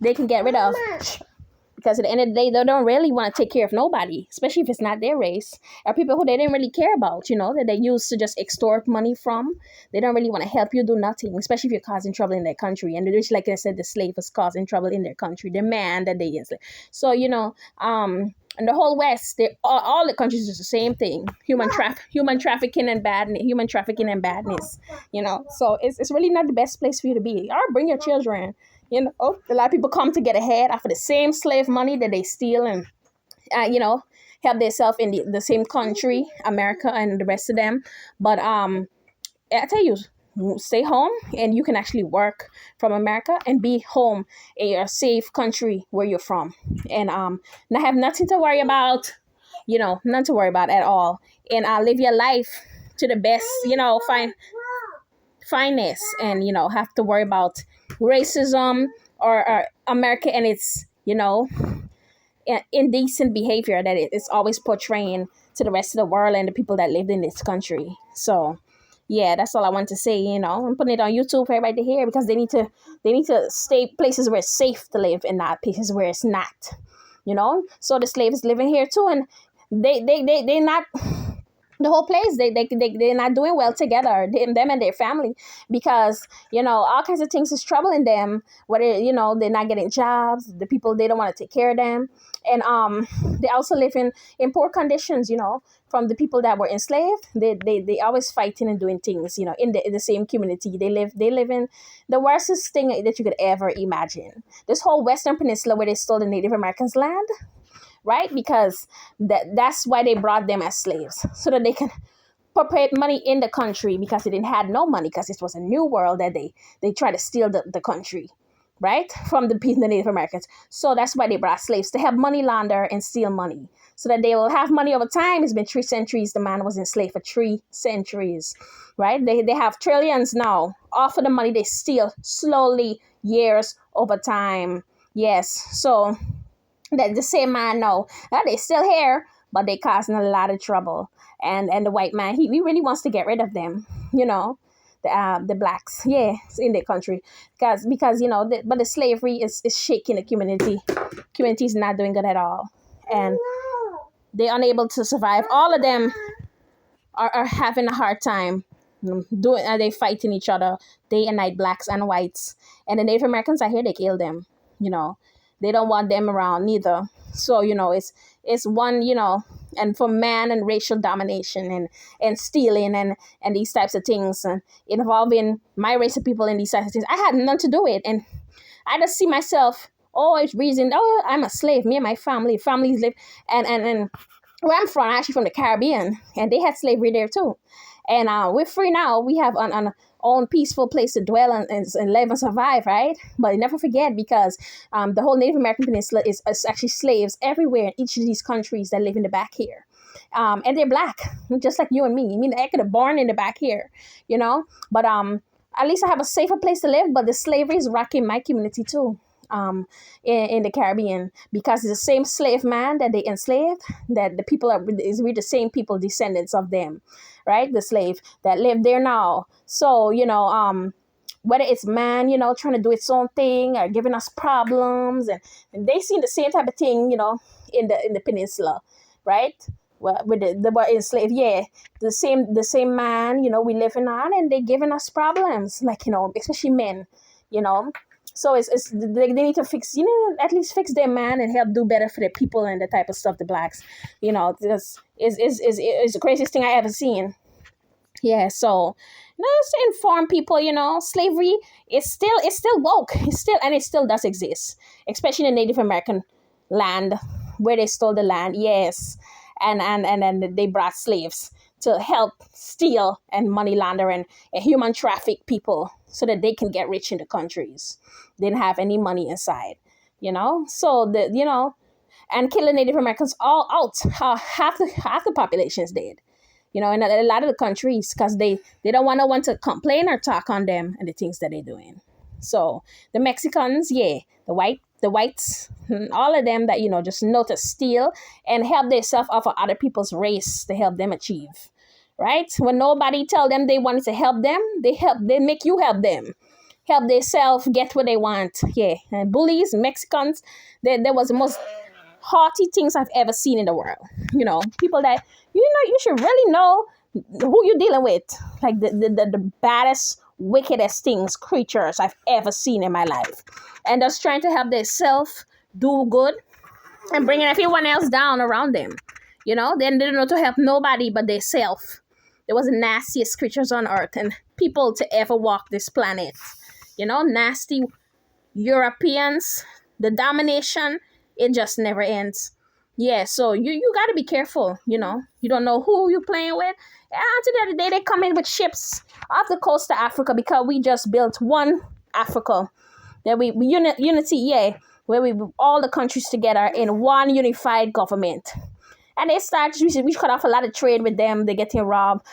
they can get rid of. Because at the end of the day, they don't really want to take care of nobody, especially if it's not their race, or people who they didn't really care about, that they used to just extort money from. They don't really want to help you do nothing, especially if you're causing trouble in their country. And just like I said, the slave was causing trouble in their country, the man that they enslaved. So, in the whole West, all the countries is the same thing: human trafficking and badness. So it's really not the best place for you to be. Or bring your children. A lot of people come to get ahead after the same slave money that they steal and, help themselves in the same country, America, and the rest of them. But I tell you, stay home and you can actually work from America and be home in your safe country where you're from, and not have nothing to worry about, nothing to worry about at all, and live your life to the best, fineness, and have to worry about racism or America and its indecent behavior that it's always portraying to the rest of the world and the people that lived in this country. So yeah, that's all I want to say. I'm putting it on YouTube for everybody to hear, because they need to stay places where it's safe to live and not places where it's not. So the slaves living here too, and they not, the whole place, they're not doing well together, them and their family, because all kinds of things is troubling them, whether they're not getting jobs, the people, they don't want to take care of them, and they also live in poor conditions, from the people that were enslaved. They always fighting and doing things, in the same community. They live in the worstest thing that you could ever imagine. This whole Western Peninsula, where they stole the Native Americans' land, right? Because that's why they brought them as slaves, so that they can appropriate money in the country, because they didn't had no money, because it was a new world that they try to steal the country, right, from the Native Americans. So that's why they brought slaves, to help money launder and steal money, so that they will have money over time. It's been 3 centuries. The man was enslaved for 3 centuries, right? They have trillions now off of the money they steal slowly, years over time. Yes, so that the same man now, they still here, but they causing a lot of trouble. And the white man, he really wants to get rid of them, the blacks, yeah, in their country, because but the slavery is shaking the community. Community is not doing good at all, and they're unable to survive. All of them are having a hard time doing. They fighting each other day and night, blacks and whites. And the Native Americans are here, they kill them. They don't want them around neither. So it's one, and for man and racial domination and stealing and these types of things, and involving my race of people in these types of things. I had nothing to do with it, and I just see myself. It's reason. I'm a slave. Me and my families live, and where I'm from, actually from the Caribbean, and they had slavery there too. And we're free now. We have an own peaceful place to dwell and live and survive, right? But never forget, because the whole Native American Peninsula is actually slaves everywhere in each of these countries that live in the back here. And they're black, just like you and me. I mean, I could have born in the back here, But at least I have a safer place to live. But the slavery is rocking my community too. In the Caribbean, because it's the same slave man that they enslaved, that the people we're the same people, descendants of them, right? The slave that live there now. So whether it's man, trying to do its own thing or giving us problems, and they see the same type of thing, in the peninsula, right? Well, with the were enslaved, yeah, the same man, we living on, and they giving us problems, like especially men, So they need to fix, at least fix their man and help do better for the people and the type of stuff the blacks, this is the craziest thing I ever seen. Yeah, so just to inform people, slavery is still woke. It still does exist, especially in the Native American land where they stole the land. Yes, and then they brought slaves to help steal and money launder and human traffic people, so that they can get rich in the countries. They didn't have any money inside, So and killing Native Americans all out. Half the population is dead, in a lot of the countries, because they don't want no one to complain or talk on them and the things that they're doing. So the Mexicans, yeah, the whites, all of them that just know to steal and help themselves off of other people's race to help them achieve. Right? When nobody tell them they wanted to help them, they make you help them. help themselves get what they want. Yeah, and bullies, Mexicans, there was the most haughty things I've ever seen in the world. People that you should really know who you're dealing with. Like the baddest, wickedest things, creatures I've ever seen in my life, and just trying to help themselves do good and bringing everyone else down around them. Then they don't know to help nobody but themselves. There was the nastiest creatures on earth and people to ever walk this planet. Nasty Europeans, the domination, it just never ends. Yeah, so you got to be careful. You don't know who you're playing with. And to the other day, they come in with ships off the coast of Africa because we just built one Africa. That unity, yeah, where we all the countries together in one unified government. And they start, we cut off a lot of trade with them. They're getting robbed.